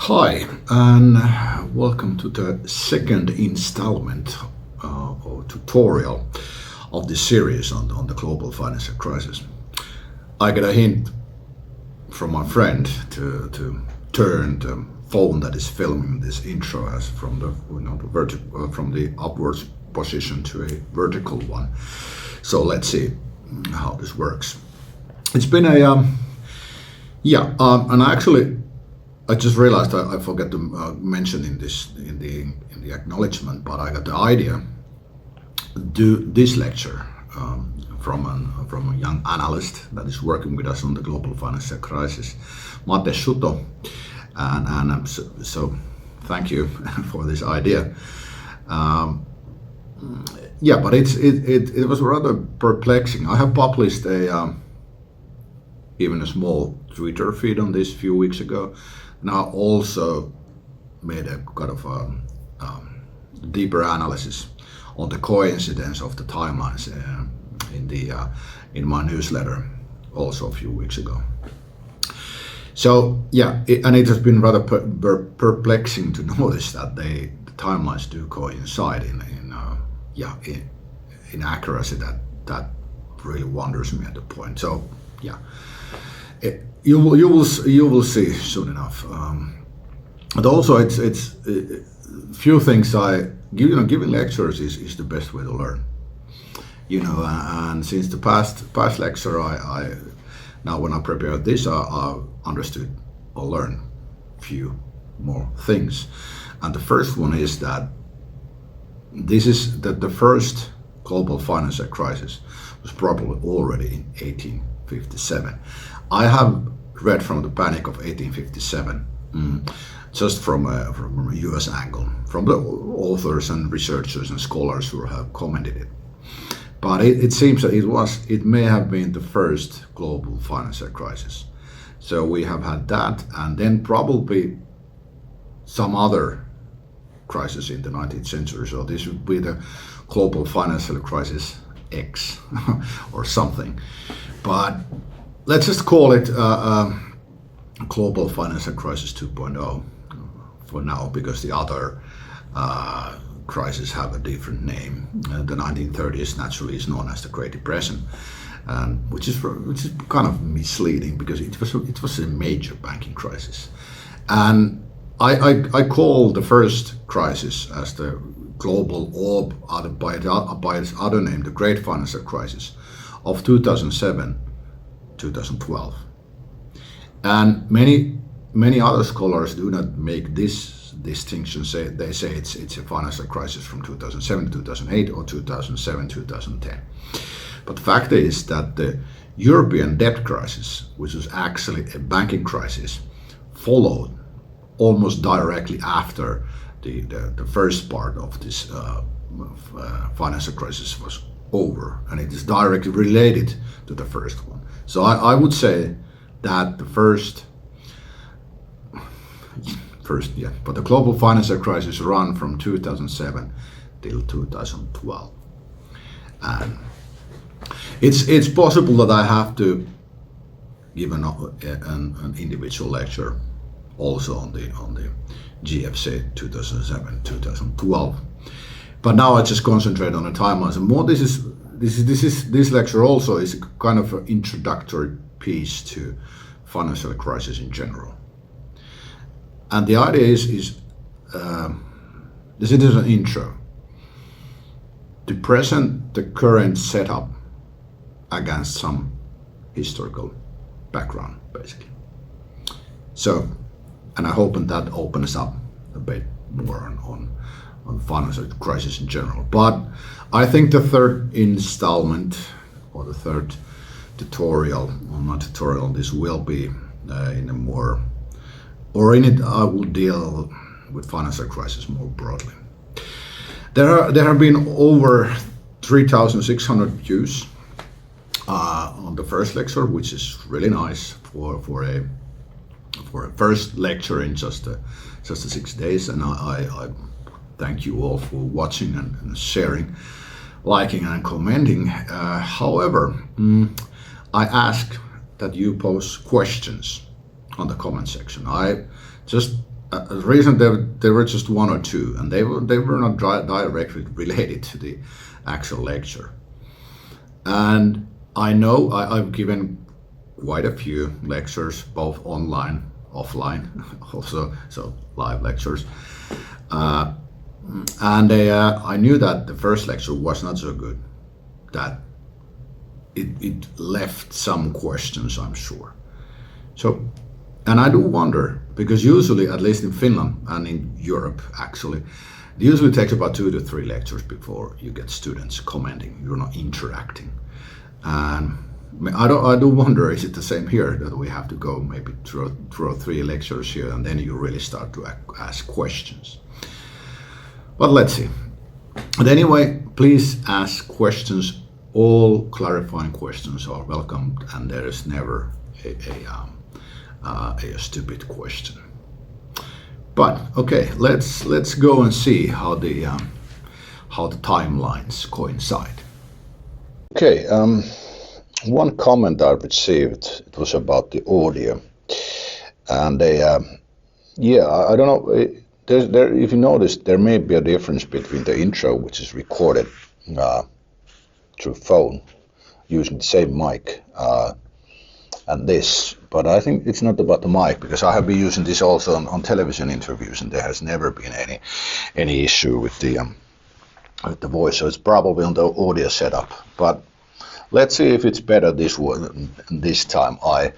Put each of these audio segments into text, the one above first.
Hi, and welcome to the second installment or tutorial of this series on the global financial crisis. I get a hint from my friend to turn the phone that is filming this intro as from from the upwards position to a vertical one. So let's see how this works. It's been a and actually I just realized I forgot to mention in the acknowledgement, but I got the idea to do this lecture from a young analyst that is working with us on the global financial crisis, Mate Shuto, and so thank you for this idea. But it was rather perplexing. I have published even a small Twitter feed on this a few weeks ago. Now also made a kind of deeper analysis on the coincidence of the timelines in my newsletter also a few weeks ago. So it has been rather perplexing to notice that the timelines do coincide in accuracy that really wonders me at the point. So you will see soon enough. But also it's few things giving lectures is the best way to learn. And since the past lecture, I now when I prepared this, I understood or learned few more things. And the first one is that the first global financial crisis was probably already in 1857. I have read from the Panic of 1857, just from a U.S. angle, from the authors and researchers and scholars who have commented it. But it seems that it may have been the first global financial crisis. So we have had that, and then probably some other crisis in the 19th century. So this would be the global financial crisis X or something. But let's just call it global financial crisis 2.0 for now, because the other crises have a different name. The 1930s naturally is known as the Great Depression, which is kind of misleading because it was a major banking crisis. And I call the first crisis as the global orb by its other name, the Great Financial Crisis of 2007-2012. And many other scholars do not make this distinction. They say it's a financial crisis from 2007 to 2008 or 2007-2010. But the fact is that the European debt crisis, which was actually a banking crisis, followed almost directly after the first part of this financial crisis was over, and it is directly related to the first one. So I would say that the first, but the global financial crisis ran from 2007 till 2012, and it's possible that I have to give an individual lecture also on the GFC 2007-2012. But now I just concentrate on the timelines. And more, this lecture also is kind of an introductory piece to financial crisis in general. And the idea is this is an intro to present the current setup against some historical background, basically. So, and I hope that opens up a bit more on financial crisis in general. But I think the third installment or the third tutorial, or not tutorial, this will be in it I will deal with financial crisis more broadly. There have been over 3,600 views on the first lecture, which is really nice for a first lecture in just 6 days, and I thank you all for watching and sharing, liking and commenting. However, I ask that you pose questions on the comment section. I just The reason there were just one or two, and they were not directly related to the actual lecture. And I know I've given quite a few lectures, both online, offline, also so live lectures. And I knew that the first lecture was not so good. That it left some questions, I'm sure. So, and I do wonder because usually, at least in Finland and in Europe, actually, it usually takes about 2 to 3 lectures before you get students commenting. You're not interacting, and I do wonder, is it the same here that we have to go maybe through 3 lectures here and then you really start to ask questions? But let's see. But anyway, please ask questions. All clarifying questions are welcomed, and there is never a stupid question. But okay, let's go and see how the timelines coincide. Okay, one comment I received, it was about the audio, and I don't know. If you notice, there may be a difference between the intro, which is recorded through phone using the same mic, and this. But I think it's not about the mic, because I have been using this also on television interviews, and there has never been any issue with the voice. So it's probably on the audio setup. But let's see if it's better this time. I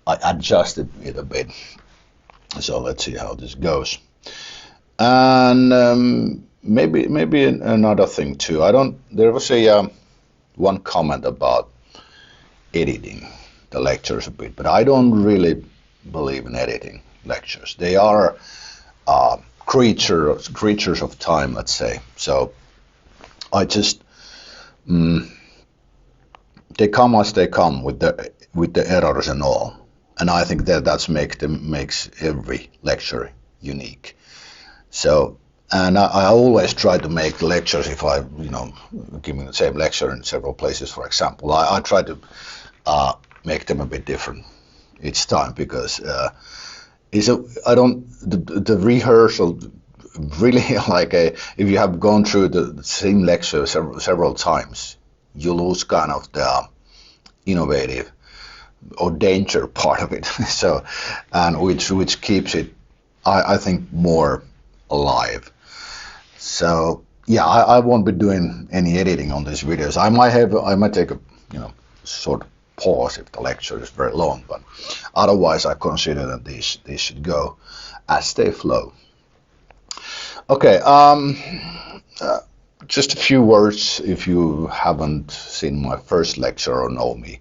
adjusted it a bit. So let's see how this goes. And maybe another thing too. There was one comment about editing the lectures a bit, but I don't really believe in editing lectures. They are creatures of time, let's say. So I just they come as they come with the errors and all, and I think that makes every lecture unique. So, and I always try to make the lectures, if I giving the same lecture in several places, for example, I try to make them a bit different each time, because the rehearsal really if you have gone through the same lecture several times, you lose kind of the innovative or danger part of it. So, and which keeps it, I think, more alive. So yeah, I won't be doing any editing on these videos. I might take a short pause if the lecture is very long, but otherwise I consider that these should go as they flow. Okay, just a few words if you haven't seen my first lecture or know me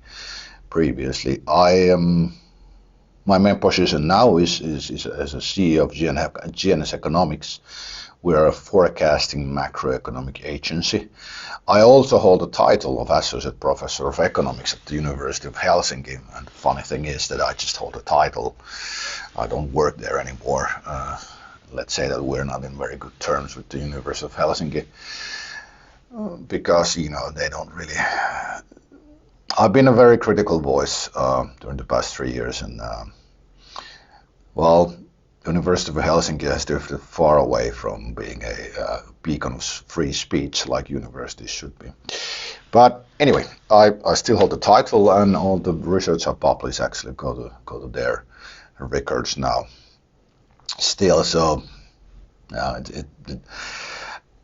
previously. My main position now is as a CEO of GNS Economics. We are a forecasting macroeconomic agency. I also hold the title of Associate Professor of Economics at the University of Helsinki. And the funny thing is that I just hold the title. I don't work there anymore. Let's say that we're not in very good terms with the University of Helsinki, because they don't really. I've been a very critical voice during the past 3 years, and the University of Helsinki has drifted far away from being a beacon of free speech like universities should be. But anyway, I still hold the title, and all the research I publish actually go to their records now. Still, so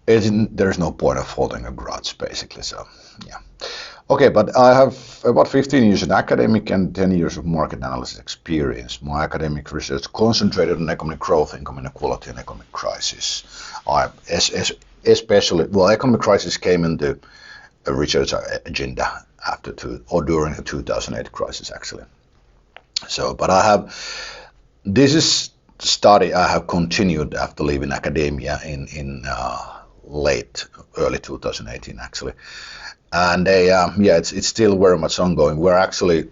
there's no point of holding a grudge, basically. So yeah. Okay, but I have about 15 years in academic and 10 years of market analysis experience. My academic research concentrated on economic growth, income inequality, and economic crisis. Economic crisis came into a research agenda during the 2008 crisis, actually. So, but this is the study I have continued after leaving academia in early 2018, actually. And it's still very much ongoing. We're actually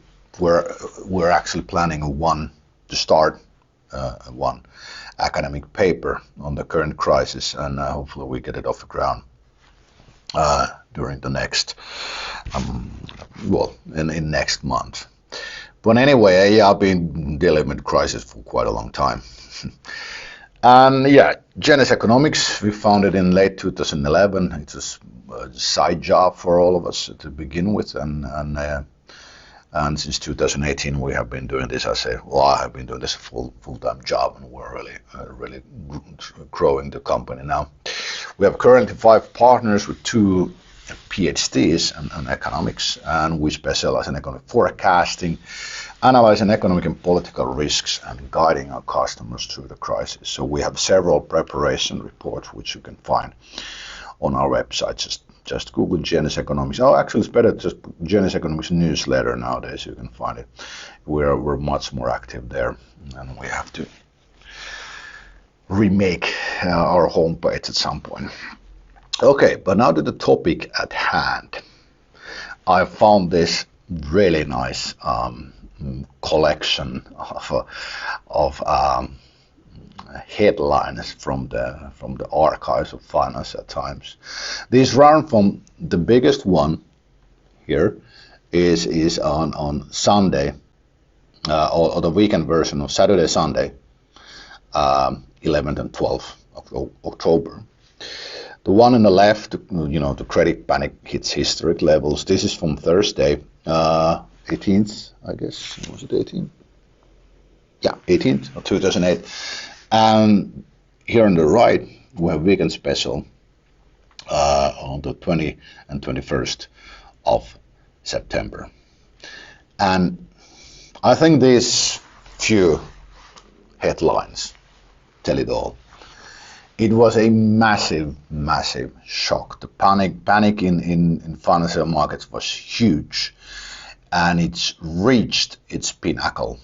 planning to start one academic paper on the current crisis, and hopefully we get it off the ground during the next in next month. But anyway, I've been dealing with crisis for quite a long time. And yeah, Genesis Economics, we founded in late 2011. It's a side job for all of us to begin with, and since 2018 we have been doing this as a well, I have been doing this full-time job, and we're really growing the company now. We have currently 5 partners with 2 PhDs in economics, and we specialize in economic forecasting, analyzing economic and political risks, and guiding our customers through the crisis. So we have several preparation reports which you can find on our website. Just Google Genesis Economics. Oh, actually, it's better just Genesis Economics newsletter nowadays. You can find it. We're much more active there, and we have to remake our homepage at some point. Okay, but now to the topic at hand. I found this really nice collection of headlines from the archives of Financial Times. These run from the biggest one here is on Sunday, or the weekend version of Saturday, Sunday, 11th and 12th of October. The one on the left, the credit panic hits historic levels. This is from Thursday, 18th, I guess. Was it 18th? Yeah, 18th of 2008. And here on the right, we have weekend special on the 20th and 21st of September. And I think these few headlines tell it all. It was a massive shock. The panic in financial markets was huge, and it's reached its pinnacle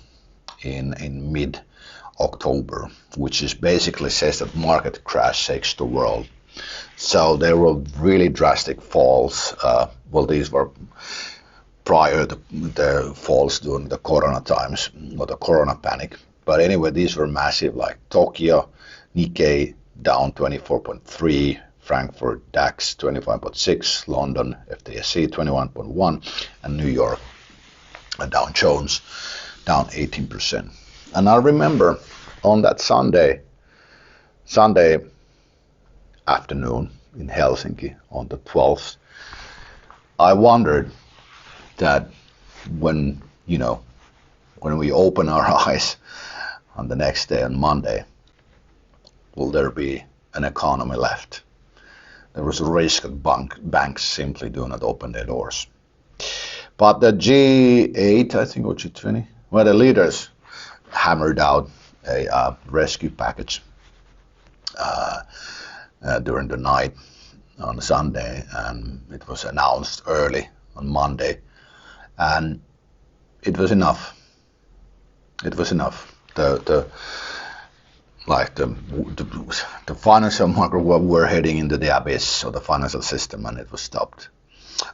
in mid-October, which is basically says that market crash shakes the world. So there were really drastic falls. These were prior to the falls during the Corona times, or the Corona panic. But anyway, these were massive, like Tokyo, Nikkei, down 24.3, Frankfurt DAX 25.6, London FTSE 21.1, and New York Dow Jones down 18%. And I remember on that Sunday afternoon in Helsinki on the 12th, I wondered that when we open our eyes on the next day, on Monday, will there be an economy left? There was a risk that banks simply do not open their doors. But the G8, I think, or G20, the leaders hammered out a rescue package during the night on Sunday, and it was announced early on Monday, and it was enough. It was enough. The financial market were heading into the abyss of the financial system, and it was stopped.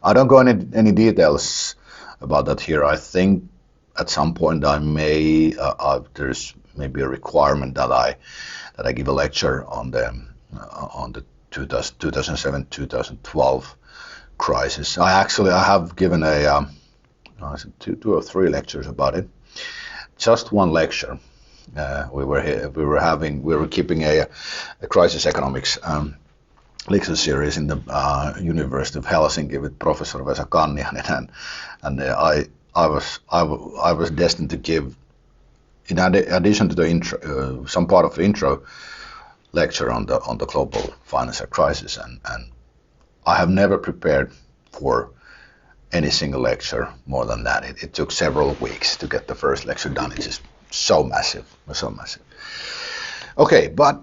I don't go into any details about that here. I think at some point I may there's maybe a requirement that I give a lecture on the 2007-2012 crisis. I have given a two or three lectures about it. Just one lecture. We were keeping a crisis economics lecture series in the University of Helsinki with Professor Vesa Kanniainen, and I was destined to give, in addition to the intro, some part of the intro lecture on the global financial crisis, and I have never prepared for any single lecture more than that. It took several weeks to get the first lecture done. It's just so massive. Okay, but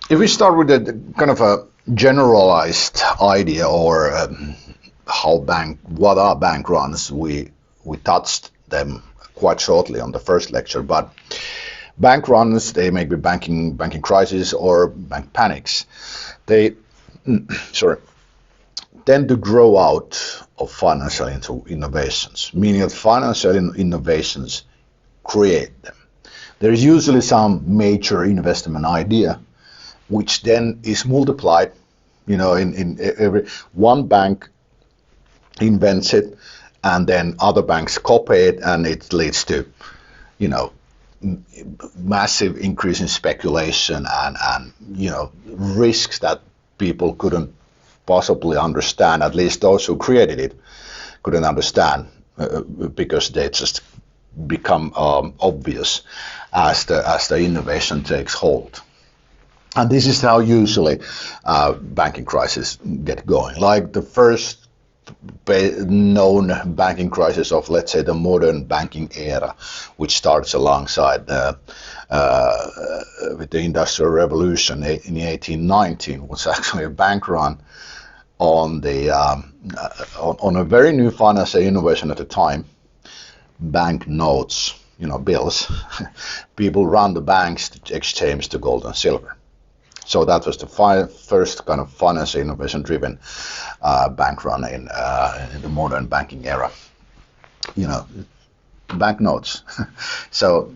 if we start with the kind of a generalized idea, or what are bank runs, we touched them quite shortly on the first lecture. But bank runs, they may be banking crisis or bank panics. They tend to grow out of financial innovations, meaning that financial innovations create them. There's usually some major investment idea, which then is multiplied. In every one bank invents it, and then other banks copy it, and it leads to, massive increase in speculation and risks that people couldn't possibly understand. At least those who created it couldn't understand because they just become obvious as the innovation takes hold. And this is how usually banking crises get going. Like the first known banking crisis of, let's say, the modern banking era, which starts alongside with the Industrial Revolution in 1819, was actually a bank run on the on a very new financial innovation at the time, bank notes, bills. People run the banks to exchange the gold and silver. So that was the first kind of financial innovation-driven bank run in the modern banking era. Banknotes. So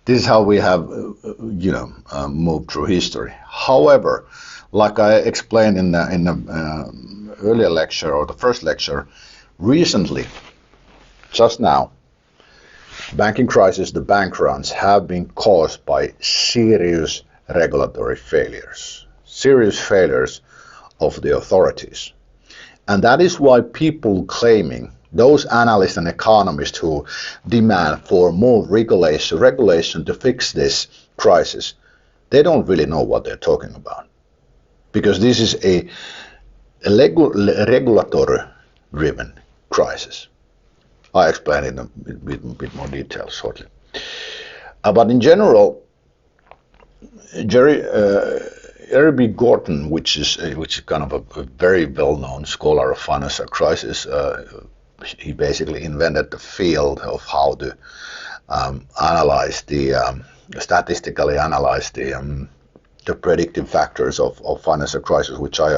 this is how we have, moved through history. However, like I explained in the earlier lecture or the first lecture, recently, just now, banking crisis, the bank runs have been caused by serious regulatory failures, serious failures of the authorities. And that is why people claiming, those analysts and economists who demand for more regulation to fix this crisis, they don't really know what they're talking about. Because this is a regulatory-driven crisis. I'll explain it in a bit more detail shortly. But in general, Jerry B. Gorton, which is kind of a very well-known scholar of financial crisis, he basically invented the field of how to statistically analyze the predictive factors of financial crisis, which I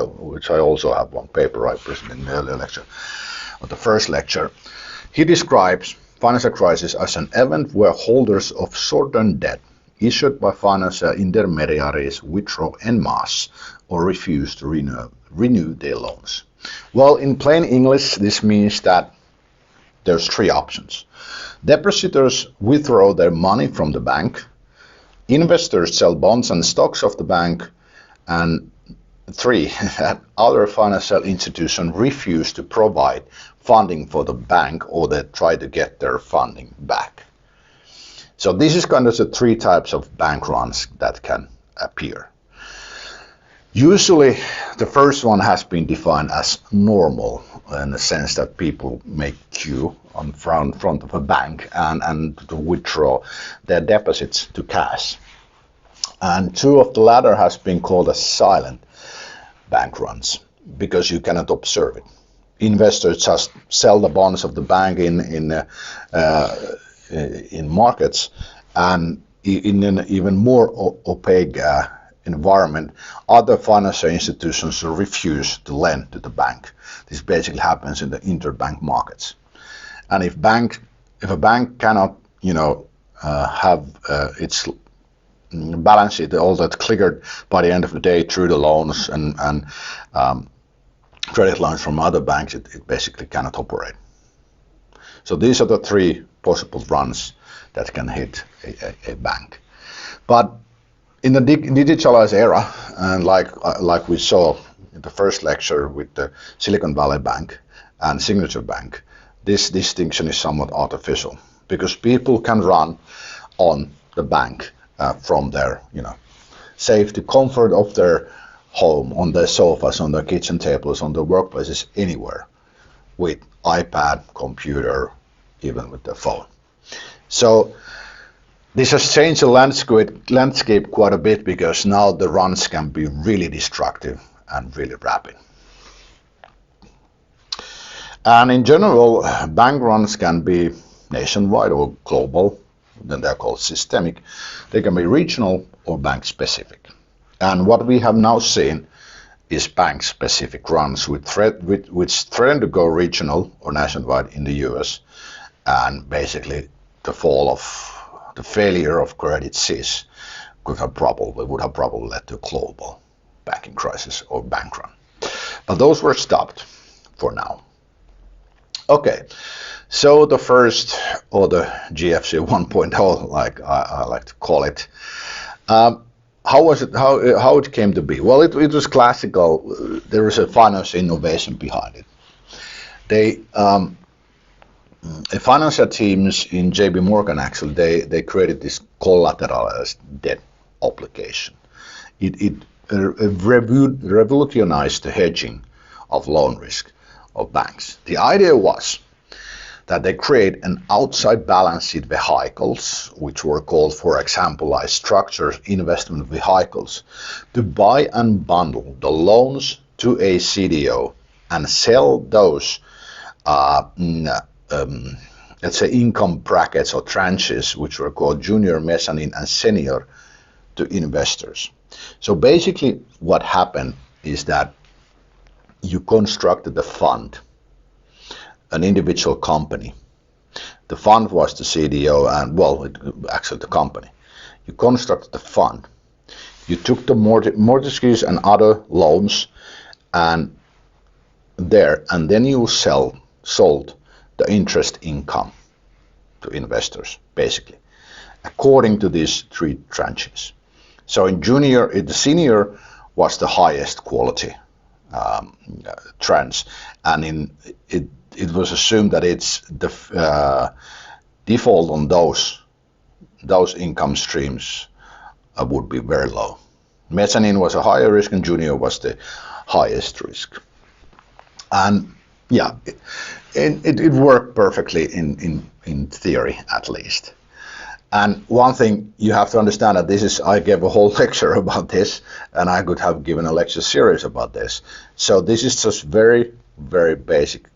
also have one paper I presented in the earlier lecture, or the first lecture. He describes financial crisis as an event where holders of short-term debt issued by financial intermediaries withdraw en masse or refuse to renew their loans. Well, in plain English, this means that there's three options. Depositors withdraw their money from the bank, investors sell bonds and stocks of the bank, and three, other financial institutions refuse to provide funding for the bank or they try to get their funding back. So this is kind of the three types of bank runs that can appear. Usually the first one has been defined as normal in the sense that people make queue on front of a bank and to withdraw their deposits to cash. And two of the latter has been called as silent bank runs because you cannot observe it. Investors just sell the bonds of the bank in markets, and in an even more opaque environment, other financial institutions refuse to lend to the bank. This basically happens in the interbank markets. And if a bank cannot, have its balance sheet all that cleared by the end of the day through the loans and credit lines from other banks, it basically cannot operate. So these are the three possible runs that can hit a bank. But in the digitalized era, and like we saw in the first lecture with the Silicon Valley Bank and Signature Bank, this distinction is somewhat artificial because people can run on the bank from their safety, comfort of their home, on their sofas, on their kitchen tables, on their workplaces, anywhere, with iPad, computer, even with their phone. So this has changed the landscape quite a bit because now the runs can be really destructive and really rapid. And in general, bank runs can be nationwide or global, then they're called systemic. They can be regional or bank specific. And what we have now seen is bank specific runs which threaten to go regional or nationwide in the US, and basically the failure of Credit Suisse would have probably led to a global banking crisis or bank run. But those were stopped for now. Okay, So the first, or the GFC 1.0, like I like to call it, how was it? How it came to be? Well, it was classical. There was a financial innovation behind it. They financial teams in JP Morgan actually they created this collateralized debt obligation. It revolutionized the hedging of loan risk of banks. The idea was that they create an outside balance sheet vehicles, which were called, for example, like structured investment vehicles, to buy and bundle the loans to a CDO and sell those, let's say, income brackets or tranches, which were called junior, mezzanine, and senior, to investors. So basically, what happened is that you constructed a fund, an individual company. The fund was the CDO and, well, actually the company. You constructed the fund. You took the mortgages and other loans and then you sold the interest income to investors, basically, according to these three tranches. So in junior, the senior was the highest quality tranche, and it was assumed that it's the default on those income streams would be very low. Mezzanine was a higher risk and junior was the highest risk. And yeah, it worked perfectly in theory, at least. And one thing you have to understand that I gave a whole lecture about this, and I could have given a lecture series about this. So this is just very, very basic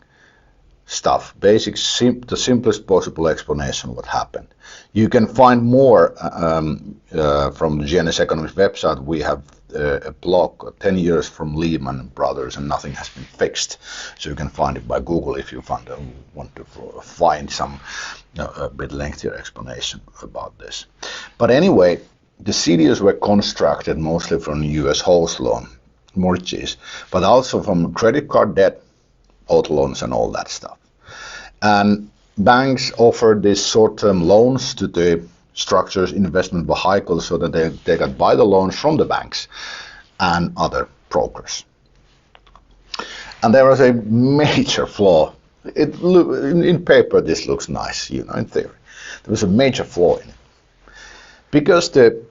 stuff, the simplest possible explanation of what happened. You can find more from the GNS Economics website. We have a blog, 10 years from Lehman Brothers and nothing has been fixed. So you can find it by Google if you want to find some a bit lengthier explanation about this. But anyway, the CDs were constructed mostly from US house loan mortgages, but also from credit card debt, auto loans and all that stuff. And banks offered these short-term loans to the structures investment vehicles so that they could buy the loans from the banks and other brokers. And there was a major flaw. In paper this looks nice, in theory. There was a major flaw in it. Because the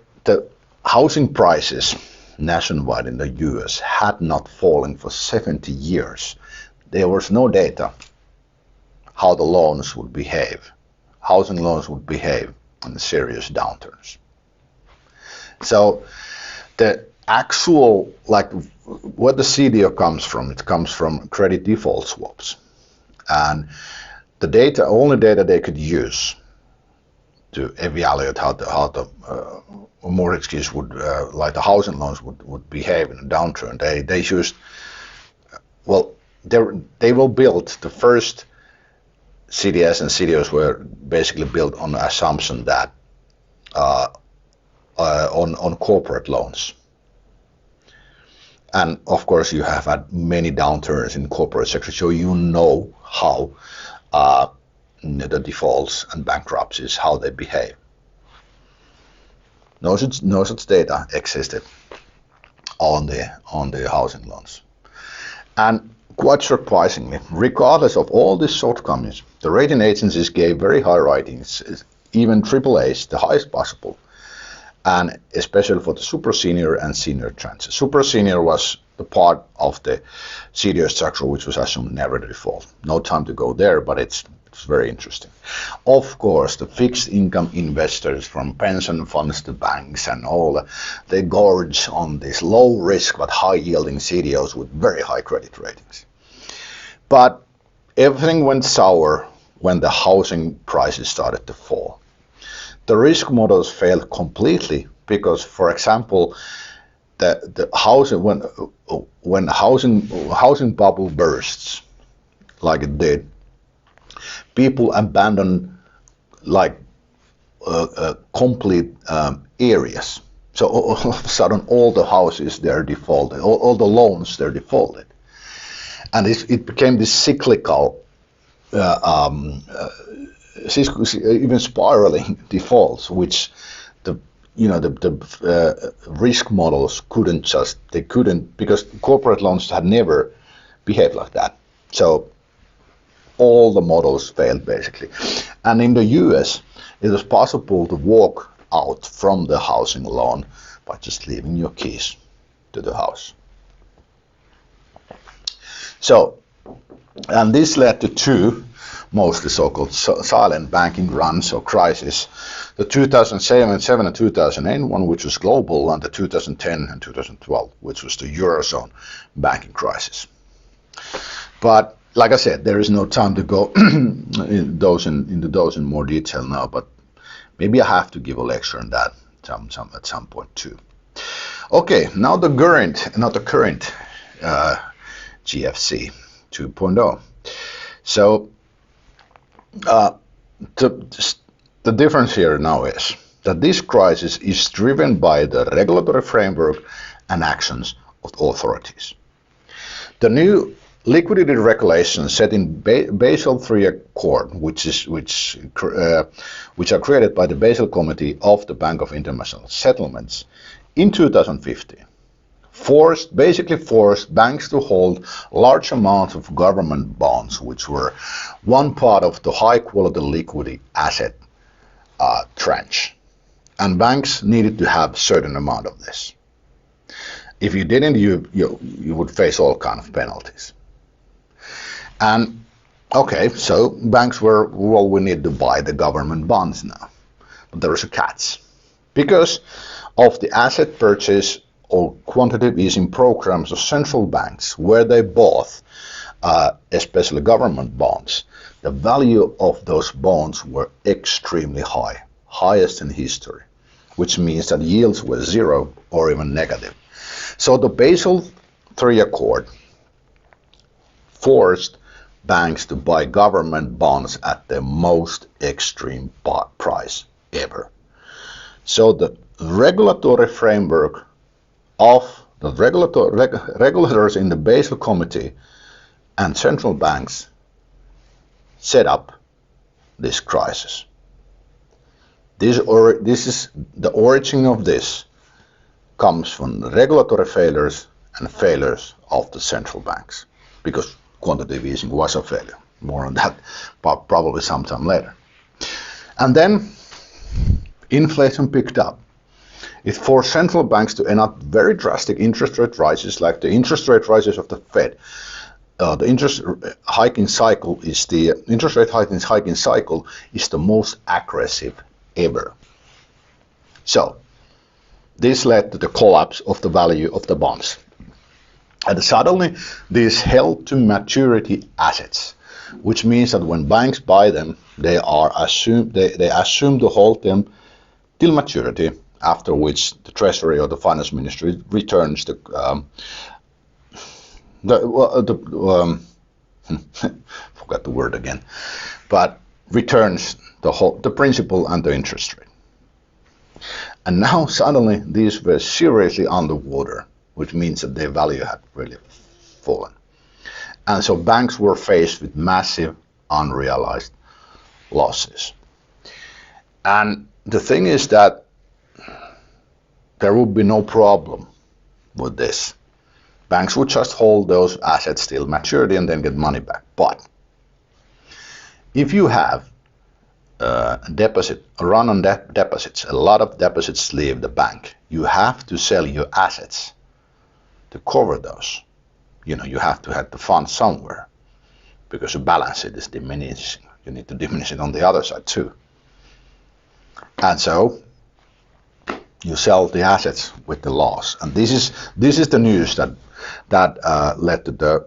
housing prices nationwide in the US had not fallen for 70 years. There was no data how the loans would behave, housing loans would behave in serious downturns. So the actual, like what the CDO comes from, it comes from credit default swaps. And the only data they could use to evaluate how the mortgages would, like the housing loans would behave in a downturn. They used, well, they were built, the first CDS and CDOs were basically built on the assumption that on corporate loans. And of course you have had many downturns in corporate sector, so you know how the defaults and bankruptcies, how they behave. No such data existed on the housing loans. And quite surprisingly, regardless of all these shortcomings, the rating agencies gave very high ratings, even AAAs, the highest possible, and especially for the super senior and senior tranches. Super senior was the part of the CDO structure which was assumed never to default. No time to go there, but it's very interesting. Of course, the fixed income investors from pension funds to banks and all, they gorge on these low risk but high yielding CDOs with very high credit ratings. But everything went sour when the housing prices started to fall. The risk models failed completely because, for example, the housing when housing bubble bursts, like it did, people abandon like complete areas. So all of a sudden, all the houses they're defaulted, all the loans they're defaulted. And it became this cyclical even spiraling defaults, which the risk models couldn't, because corporate loans had never behaved like that. So all the models failed basically. And in the US, it was possible to walk out from the housing loan by just leaving your keys to the house. So, and this led to two mostly so-called silent banking runs or crises: the 2007 and 2008 one, which was global, and the 2010 and 2012, which was the Eurozone banking crisis. But like I said, there is no time to go into those in more detail now, but maybe I have to give a lecture on that at some point too. Okay, now the current GFC 2.0. So the difference here now is that this crisis is driven by the regulatory framework and actions of authorities. The new liquidity regulations set in Basel III Accord, which are created by the Basel Committee of the Bank of International Settlements in 2015, basically forced banks to hold large amounts of government bonds, which were one part of the high-quality liquidity asset tranche. And banks needed to have a certain amount of this. If you didn't, you would face all kinds of penalties. And okay, so banks were, well, we need to buy the government bonds now. But there was a catch. Because of the asset purchase or quantitative easing programs of central banks, where they bought especially government bonds, the value of those bonds were extremely high, highest in history, which means that yields were zero or even negative. So the Basel III Accord forced banks to buy government bonds at the most extreme price ever. So the regulatory framework of the regulators in the Basel Committee and central banks set up this crisis. This is the origin of this comes from the regulatory failures and failures of the central banks, because quantitative easing was a failure. More on that probably sometime later. And then inflation picked up. It forced central banks to enact very drastic interest rate rises, like the interest rate rises of the Fed. The interest rate hiking cycle is the most aggressive ever. So this led to the collapse of the value of the bonds. And suddenly these held to maturity assets, which means that when banks buy them, they assume to hold them till maturity, after which the Treasury or the Finance Ministry returns forgot the word again, but returns the principal and the interest rate. And now suddenly these were seriously underwater, which means that their value had really fallen. And so banks were faced with massive unrealized losses. And the thing is that there would be no problem with this. Banks would just hold those assets till maturity and then get money back. But if you have a run on deposits, a lot of deposits leave the bank, you have to sell your assets to cover those. You have to have the funds somewhere, because your balance sheet is diminishing. You need to diminish it on the other side too. And so you sell the assets with the loss. And this is the news that led to the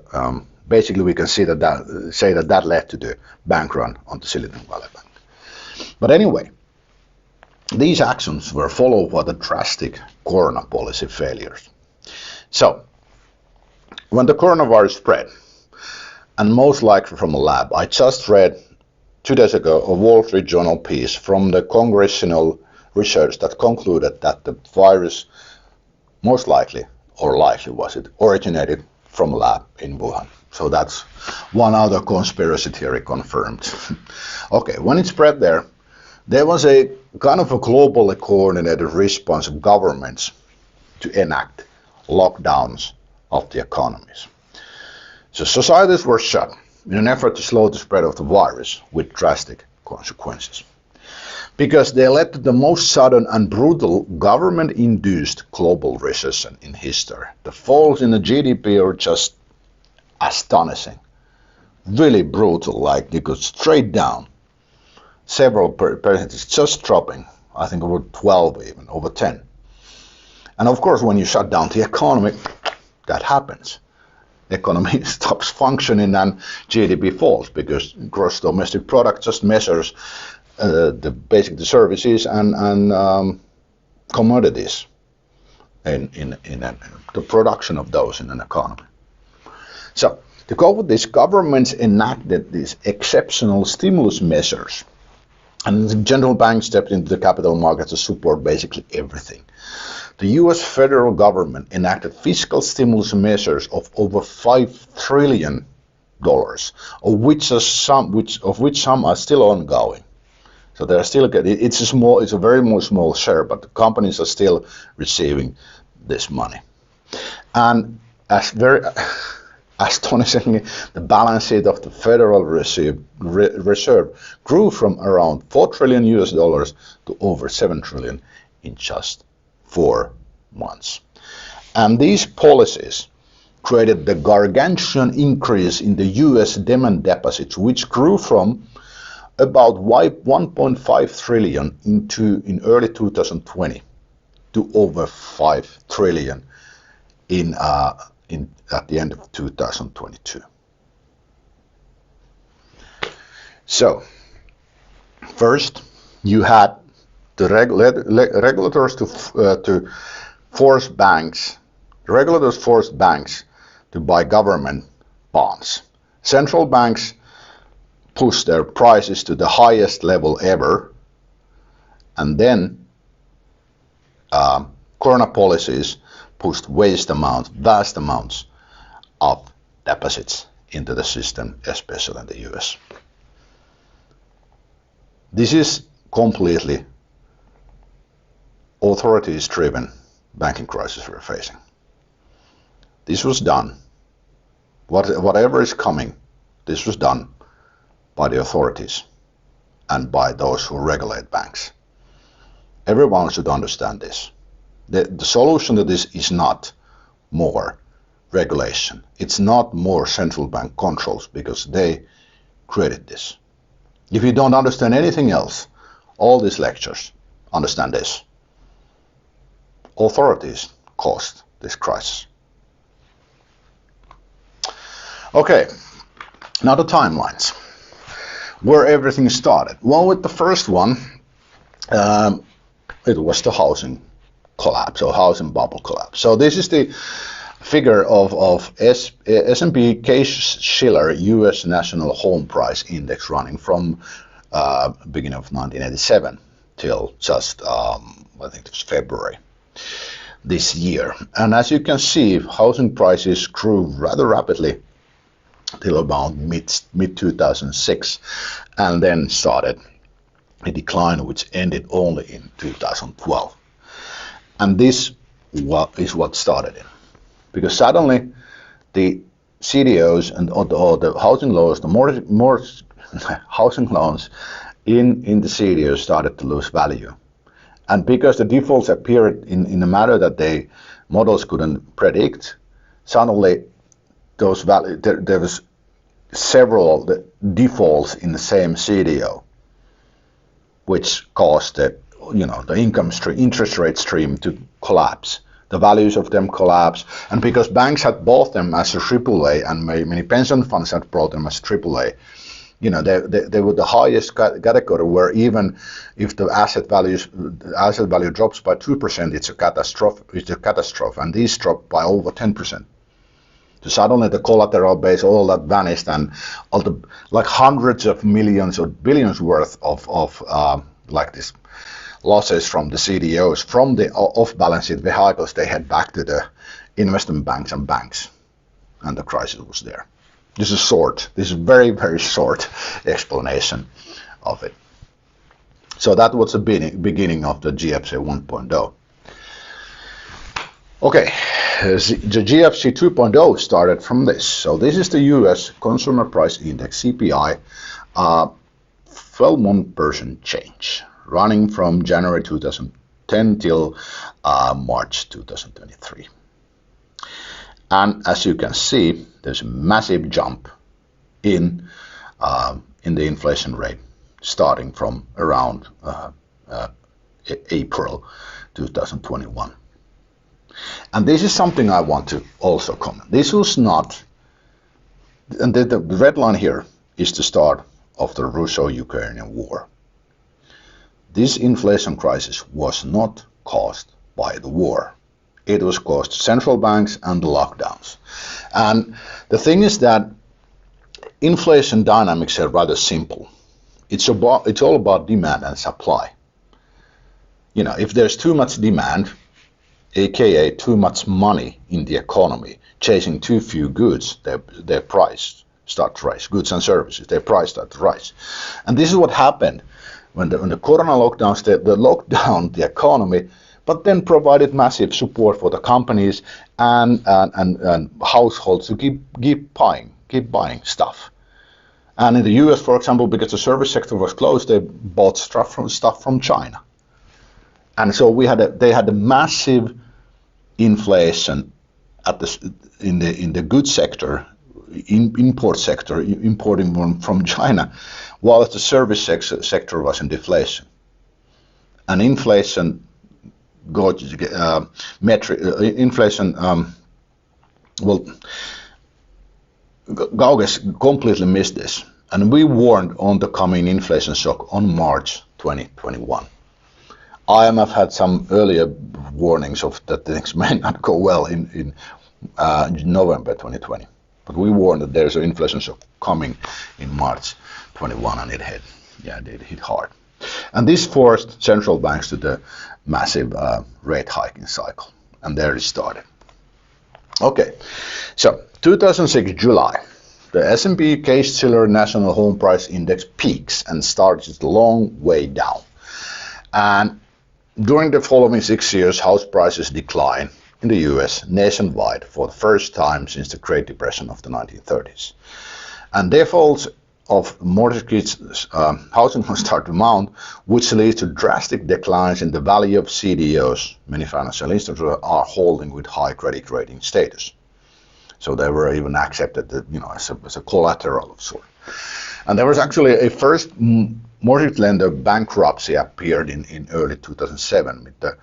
basically we can say that led to the bank run on the Silicon Valley Bank. But anyway, these actions were followed by the drastic corona policy failures. So when the coronavirus spread, and most likely from a lab, I just read 2 days ago a Wall Street Journal piece from the congressional research that concluded that the virus most likely, or likely was it, originated from a lab in Wuhan. So that's one other conspiracy theory confirmed. Okay, when it spread there was a kind of a globally coordinated response of governments to enact lockdowns of the economies. So societies were shut in an effort to slow the spread of the virus with drastic consequences, because they led to the most sudden and brutal government-induced global recession in history. The falls in the GDP are just astonishing, really brutal, like you could straight down, several percentages just dropping, I think over 12 even, over 10. And of course, when you shut down the economy, that happens. The economy stops functioning and GDP falls, because gross domestic product just measures the services and commodities in the production of those in an economy. So to cope with this, governments enacted these exceptional stimulus measures, and the central bank stepped into the capital markets to support basically everything. The US federal government enacted fiscal stimulus measures of over $5 trillion, of which some are still ongoing. So they're still getting, it's a very small share, but the companies are still receiving this money. And as very astonishingly, the balance sheet of the Federal Reserve grew from around $4 trillion to over $7 trillion in just 4 months. And these policies created the gargantuan increase in the US demand deposits, which grew from about 1.5 trillion in early 2020 to over 5 trillion at the end of 2022. So first you had the regulators to force banks. The regulators forced banks to buy government bonds. Central banks pushed their prices to the highest level ever, and then corona policies pushed vast amounts of deposits into the system, especially in the US. This is completely authorities-driven banking crisis we're facing. This was done, whatever is coming, this was done by the authorities and by those who regulate banks. Everyone should understand this. The solution to this is not more regulation. It's not more central bank controls, because they created this. If you don't understand anything else, all these lectures, understand this. Authorities caused this crisis. Okay, now the timelines. Where everything started. Well, with the first one, it was the housing collapse, or housing bubble collapse. So this is the figure of S&P Case-Shiller U.S. National Home Price Index, running from beginning of 1987 till just I think it was February this year. And as you can see, housing prices grew rather rapidly till about mid 2006, and then started a decline which ended only in 2012. And this is what started it, because suddenly the CDOs and the housing loans, the more housing loans in the CDOs started to lose value. And because the defaults appeared in a manner that the models couldn't predict, suddenly those there was several defaults in the same CDO, which caused the income stream, interest rate stream to collapse. The values of them collapsed, and because banks had bought them as a AAA, and many pension funds had bought them as AAA, they were the highest category, where even if the asset value drops by 2%, it's a catastrophe, and these dropped by over 10%. So suddenly the collateral base, all that vanished, and all the hundreds of millions or billions worth of this losses from the CDOs, from the off-balance sheet vehicles, they head back to the investment banks and banks. and the crisis was there. This is very, very short explanation of it. So that was the beginning of the GFC 1.0. Okay, the GFC 2.0 started from this. So this is the US Consumer Price Index, CPI, 12-month change, running from January 2010 till March 2023. And as you can see, there's a massive jump in the inflation rate starting from around April 2021. And this is something I want to also comment. This was not, and the red line here is the start of the Russo-Ukrainian war. This inflation crisis was not caused by the war. It was caused central banks and the lockdowns. And the thing is that inflation dynamics are rather simple. It's all about demand and supply. You know, if there's too much demand, aka too much money in the economy, chasing too few goods, their price start to rise. Goods and services, their price start to rise. And this is what happened when the corona lockdowns, the lockdown the economy, but then provided massive support for the companies and households to keep buying stuff. And in the US, for example, because the service sector was closed, they bought stuff from China. And so they had a massive inflation in the goods sector, import sector, importing from China, while the service sector was in deflation. And inflation Gauges completely missed this, and we warned on the coming inflation shock on March 2021. IMF had some earlier warnings of that things may not go well in November 2020, but we warned that there's an inflation shock coming in March 21, and it hit hard. And this forced central banks to the massive rate hiking cycle, and there it started. Okay, so 2006 July, the S&P Case-Shiller National Home Price Index peaks and starts its long way down. And during the following 6 years, house prices decline in the US nationwide for the first time since the Great Depression of the 1930s. And defaults of mortgages, housing loans start to mount, which leads to drastic declines in the value of CDOs. Many financial institutions are holding with high credit rating status. So they were even accepted, as a collateral of sort. And there was actually a first mortgage lender bankruptcy appeared in early 2007 with the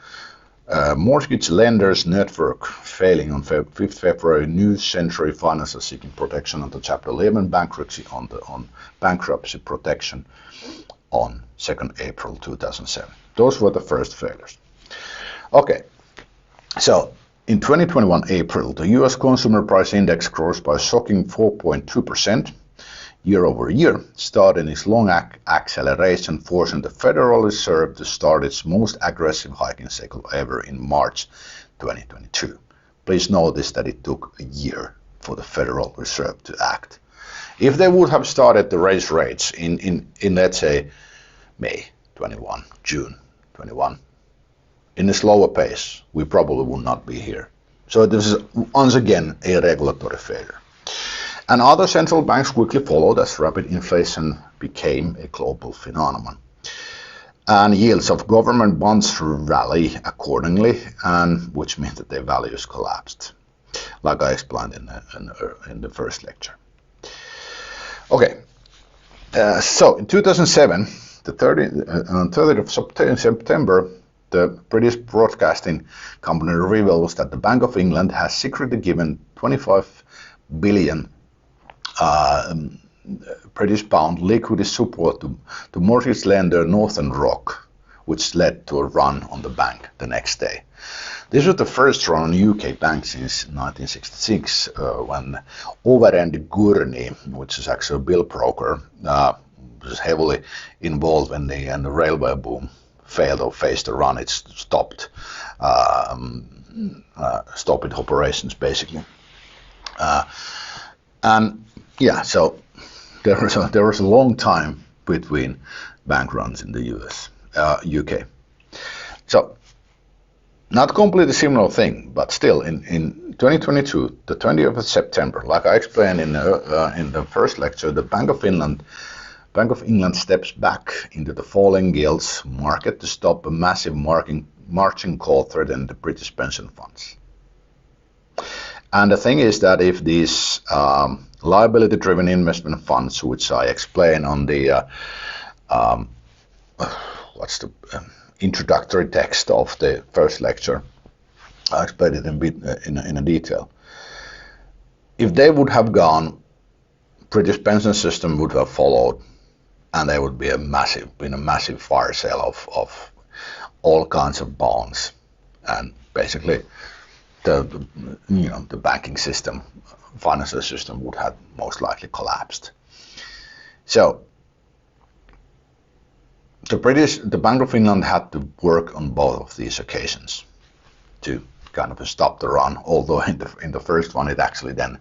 Mortgage Lenders Network failing on 5th February, New Century Financial seeking protection under Chapter 11 bankruptcy on bankruptcy protection on 2nd April 2007. Those were the first failures. Okay, so in 2021 April, the US Consumer Price Index grows by a shocking 4.2% year over year, starting its long acceleration, forcing the Federal Reserve to start its most aggressive hiking cycle ever in March 2022. Please notice that it took a year for the Federal Reserve to act. If they would have started to raise rates in let's say May 21, June 21, in a slower pace, we probably would not be here. So this is once again a regulatory failure. And other central banks quickly followed as rapid inflation became a global phenomenon. And yields of government bonds rally accordingly, and which means that their values collapsed, like I explained in the first lecture. Okay, so in 2007, on 30th of September, the British broadcasting company reveals that the Bank of England has secretly given 25 billion British pound liquidity support to mortgage lender Northern Rock, which led to a run on the bank the next day. This was the first run on UK bank since 1966, when Overend Gurney, which is actually a bill broker, was heavily involved in the railway boom failed or faced a run. It stopped its operations basically. And yeah, so there was a long time between bank runs in the UK. So not completely similar thing, but still in 2022, the 20th of September, like I explained in the first lecture, the Bank of England steps back into the falling gilts market to stop a massive margin call threatening the British pension funds. And the thing is that if these liability-driven investment funds, which I explain on the introductory text of the first lecture, I explained it in a detail. If they would have gone, British pension system would have followed, and there would be a massive fire sale of all kinds of bonds, and basically the banking system, financial system would have most likely collapsed. So the Bank of England had to work on both of these occasions to kind of stop the run, although in the first one it actually then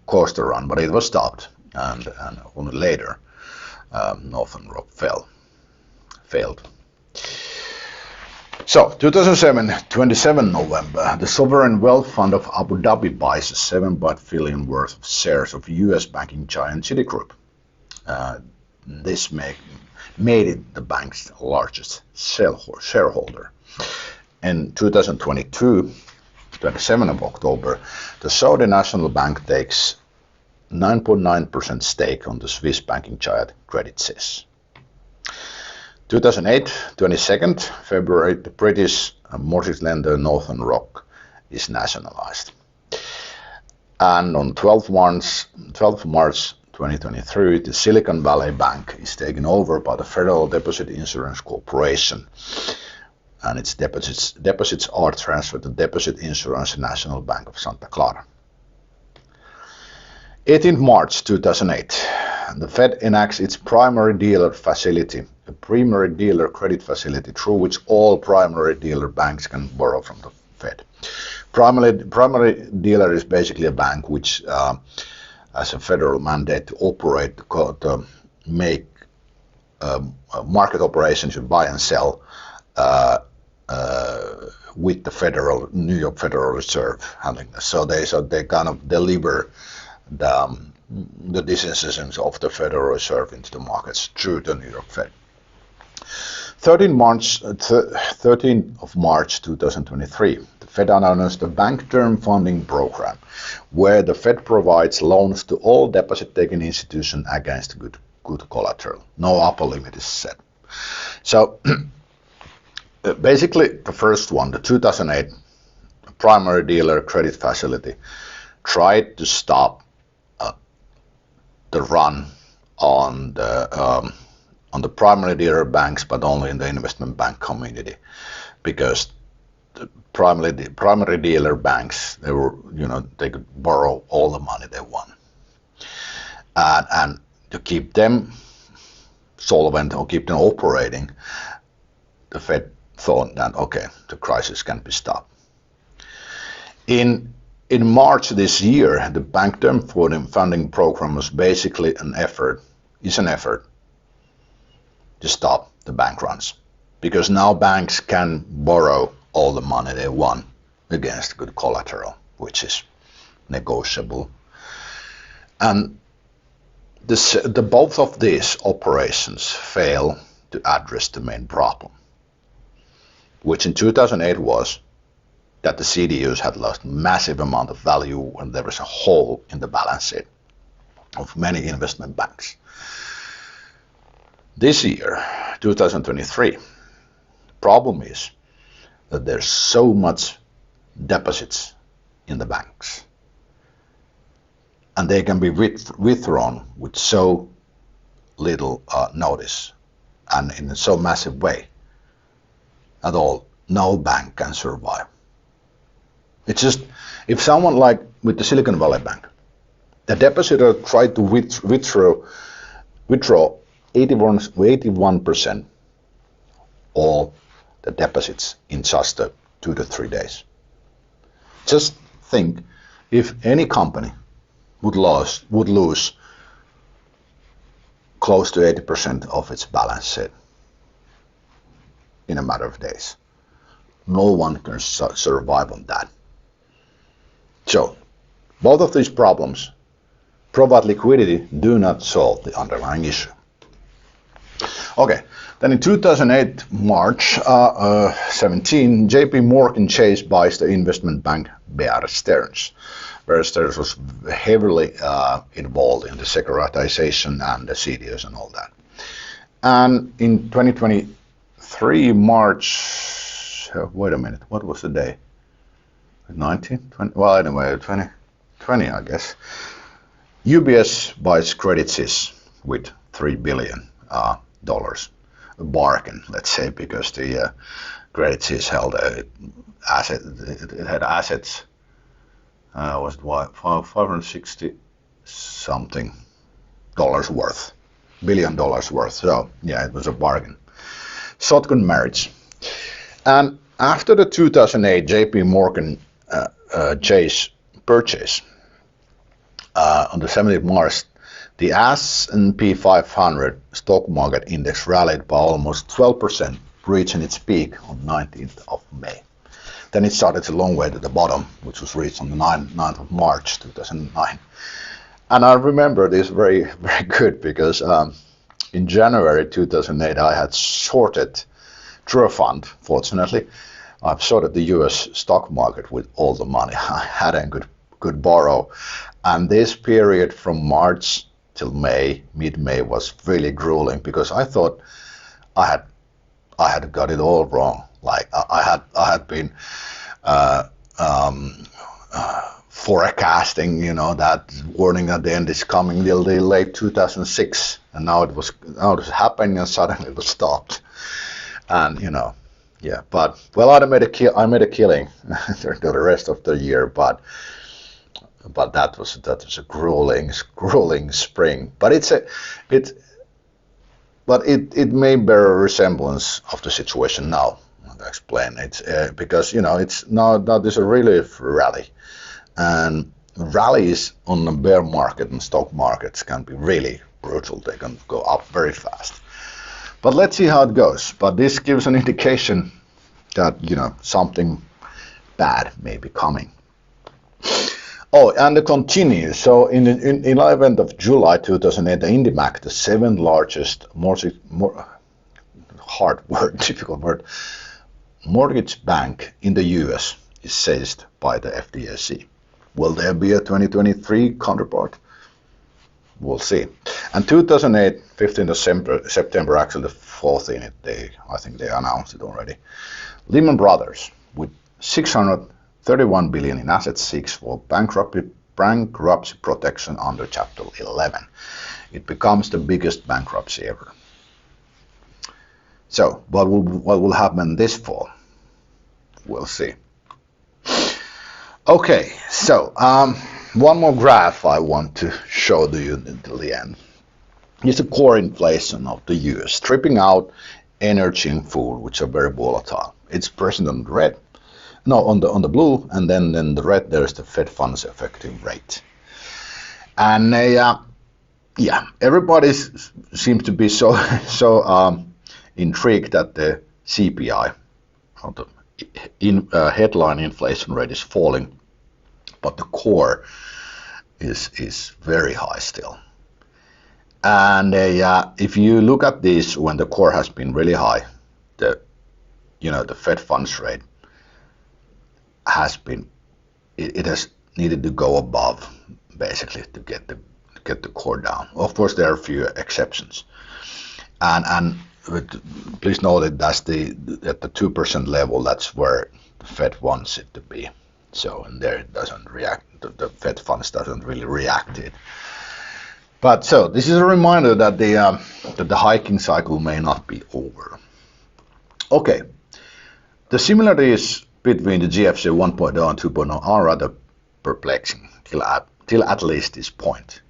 caused the run, but it was stopped, and only later Northern Rock failed. So 2007, 27 November, the Sovereign Wealth Fund of Abu Dhabi buys $7 billion worth of shares of US banking giant Citigroup. This made it the bank's largest shareholder. In 2022, 27 of October, the Saudi National Bank takes 9.9% stake on the Swiss banking giant Credit Suisse. 2008, 22nd February, the British mortgage lender Northern Rock is nationalized. And on 12th March 2023, the Silicon Valley Bank is taken over by the Federal Deposit Insurance Corporation, and its deposits are transferred to Deposit Insurance National Bank of Santa Clara. 18th March 2008, the Fed enacts its primary dealer facility, a primary dealer credit facility through which all primary dealer banks can borrow from the Fed. Primary dealer is basically a bank which has a federal mandate to operate, to make market operations, to buy and sell with the New York Federal Reserve handling this. So they kind of deliver the decisions of the Federal Reserve into the markets through the New York Fed. 13th of March 2023, the Fed announced the Bank Term Funding Program, where the Fed provides loans to all deposit-taking institutions against good collateral. No upper limit is set. So basically, the first one, the 2008 primary dealer credit facility, tried to stop the run on the primary dealer banks, but only in the investment bank community, because the primary dealer banks, they could borrow all the money they want, and to keep them solvent or keep them operating, the Fed thought that okay, the crisis can be stopped. In March this year, the Bank Term Funding Program was basically an effort to stop the bank runs, because now banks can borrow all the money they want against good collateral, which is negotiable. And both of these operations fail to address the main problem, which in 2008 was that the CDUs had lost massive amount of value and there was a hole in the balance sheet of many investment banks. This year, 2023, problem is that there's so much deposits in the banks, and they can be withdrawn with so little notice and in so massive way at all, no bank can survive. It's just, if someone like with the Silicon Valley Bank, the depositor tried to withdraw 81% all the deposits in just 2 to 3 days. Just think if any company would lose close to 80% of its balance sheet in a matter of days. No one can survive on that. So, both of these problems, provide liquidity, do not solve the underlying issue. Okay, then in 2008, March 17, JP Morgan Chase buys the investment bank Bear Stearns. Bear Stearns was heavily involved in the securitization and the CDOs and all that. And in 2023, March, wait a minute, what was the day? 19? 20, well, anyway, 2020, I guess. UBS buys Credit Suisse with $3 billion. A bargain, let's say, because the Credit Suisse held it had assets, was what, $560 something billion dollars worth. So yeah, it was a bargain. Shotgun marriage. And after the 2008 JP Morgan Chase purchase, on the 17th of March, the S&P 500 stock market index rallied by almost 12%, reaching its peak on 19th of May. Then it started a long way to the bottom, which was reached on the 9th of March 2009. And I remember this very, very good because in January 2008, I had shorted through a fund, fortunately. I've shorted the US stock market with all the money I had and could borrow. And this period from March till May, mid-May, was really grueling because I thought I had got it all wrong. Like I had been forecasting, that warning at the end is coming till the late 2006, and now it was happening, and suddenly it was stopped. And yeah, but well, I made a killing during the rest of the year, but that was a grueling spring. But it may bear a resemblance of the situation now. I'll explain. It's because it's now there's a relief rally, and rallies on the bear market and stock markets can be really brutal. They can go up very fast. But let's see how it goes. But this gives an indication that something bad may be coming. Oh, and it continues. So in 11th of July 2008, the IndyMac, the seventh largest difficult word, mortgage bank in the US is seized by the FDIC. Will there be a 2023 counterpart? We'll see. And 2008, 15th of September, actually the 14th day, I think they announced it already. Lehman Brothers, with $631 billion in assets, seeks for bankruptcy protection under Chapter 11. It becomes the biggest bankruptcy ever. So, what will happen this fall? We'll see. Okay, so one more graph I want to show you until the end. It's the core inflation of the US, stripping out energy and food, which are very volatile. It's present on the red. No, on the blue, and then the red, there's the Fed funds effective rate. And everybody seems to be so intrigued that the CPI, or the headline inflation rate, is falling, but the core is very high still. And if you look at this, when the core has been really high, the Fed funds rate has needed to go above, basically, to get the core down. Of course, there are a few exceptions, and please note that that's at the 2% level. That's where the Fed wants it to be. So, and there it doesn't react. The Fed funds doesn't really react to it. But so this is a reminder that the hiking cycle may not be over. Okay, the similarities between the GFC 1.0 and 2.0 are rather perplexing till at least this point.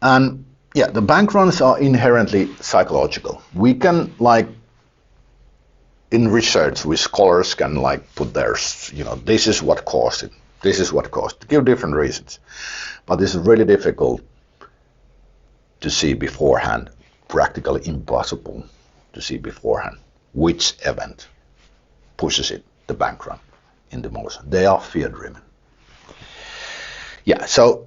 And yeah, the bank runs are inherently psychological. We can, in research, we scholars can put this is what caused it. This is what caused. To give different reasons, but this is really difficult to see beforehand, practically impossible to see beforehand which event pushes it the bank run in the most. They are fear driven. Yeah, so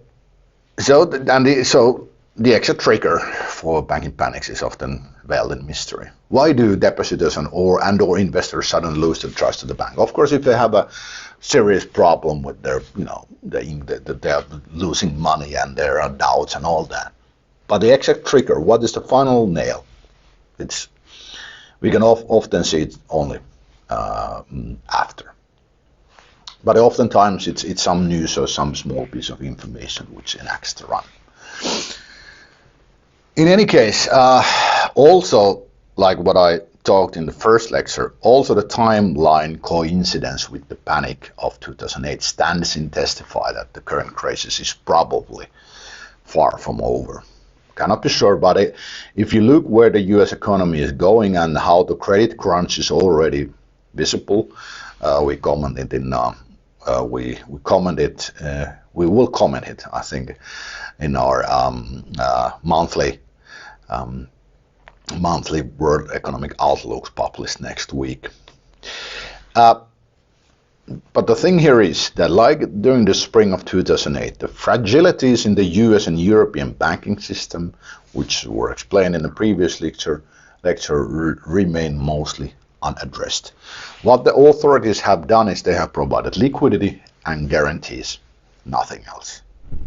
the exact trigger for banking panics is often veiled in mystery. Why do depositors or investors suddenly lose their trust to the bank? Of course, if they have a serious problem with their, they are losing money and there are doubts and all that. But the exact trigger, what is the final nail? We can often see it only after. But oftentimes it's some news or some small piece of information which enacts the run. In any case, also like what I talked in the first lecture, also the timeline coincidence with the panic of 2008 stands in testify that the current crisis is probably far from over. Cannot be sure, but if you look where the US economy is going and how the credit crunch is already visible, we commented in we will comment it, I think, in our monthly World Economic Outlooks published next week. But the thing here is that, like during the spring of 2008, the fragilities in the US and European banking system, which were explained in the previous lecture remain mostly unaddressed. What the authorities have done is they have provided liquidity and guarantees, nothing else.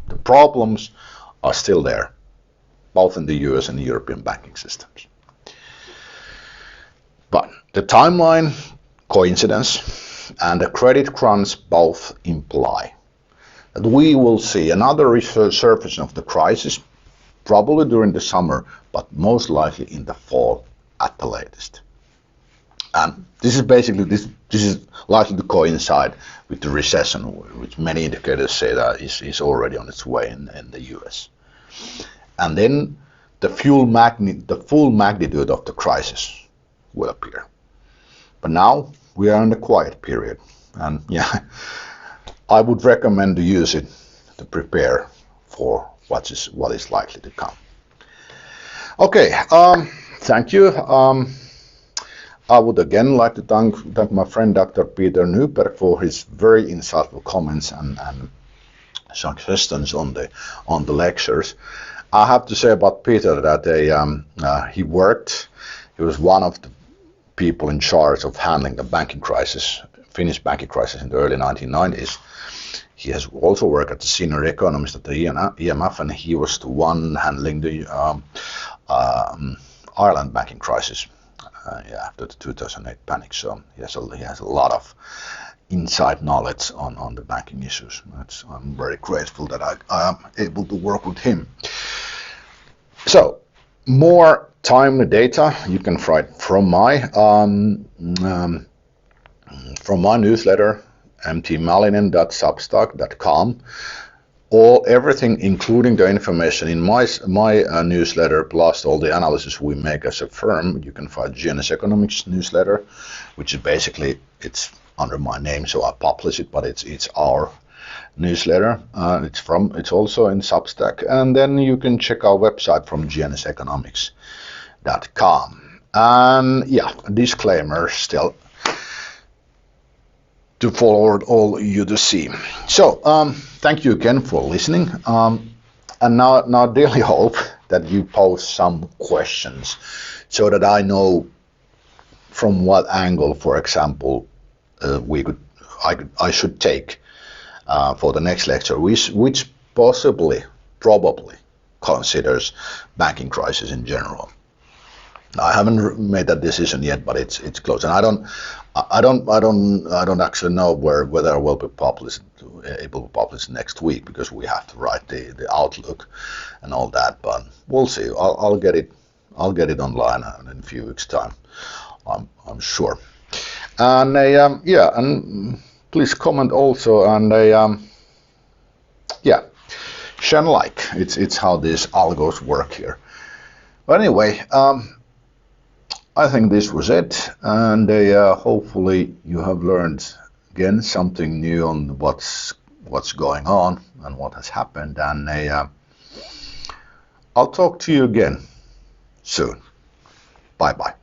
The problems are still there, both in the US and the European banking systems. But the timeline coincidence and the credit crunch both imply that we will see another resurface of the crisis, probably during the summer, but most likely in the fall at the latest. And this is basically this is likely to coincide with the recession, which many indicators say that is already on its way in the US. And then the full magnitude of the crisis will appear. But now we are in a quiet period, and yeah, I would recommend to use it to prepare for what is likely to come. Okay, thank you. I would again like to thank my friend Dr. Peter Nyberg for his very insightful comments and suggestions on the lectures. I have to say about Peter that he was one of the people in charge of handling the Finnish banking crisis in the early 1990s. He has also worked as a senior economist at the IMF, and he was the one handling the Ireland banking crisis after the 2008 panic. So he has a lot of inside knowledge on the banking issues. I'm very grateful that I am able to work with him. So, more timely data you can find from my newsletter, mtmalinen.substack.com. Everything, including the information in my newsletter, plus all the analysis we make as a firm, you can find GNS Economics newsletter, which is basically it's under my name, so I publish it, but it's our newsletter. It's also in Substack, and then you can check our website from gnseconomics.com. And yeah, a disclaimer still to forward all you to see. So thank you again for listening, and now I really hope that you pose some questions so that I know from what angle, for example, I should take for the next lecture, which probably considers banking crisis in general. I haven't made that decision yet, but it's close, and I don't actually know whether I will be able to publish next week, because we have to write the outlook and all that. But we'll see. I'll get it online in a few weeks' time. I'm sure. And and please comment also, and share and like. It's how these algos work here. But anyway, I think this was it, and hopefully you have learned again something new on what's what's going on and what has happened. And I'll talk to you again soon. Bye bye.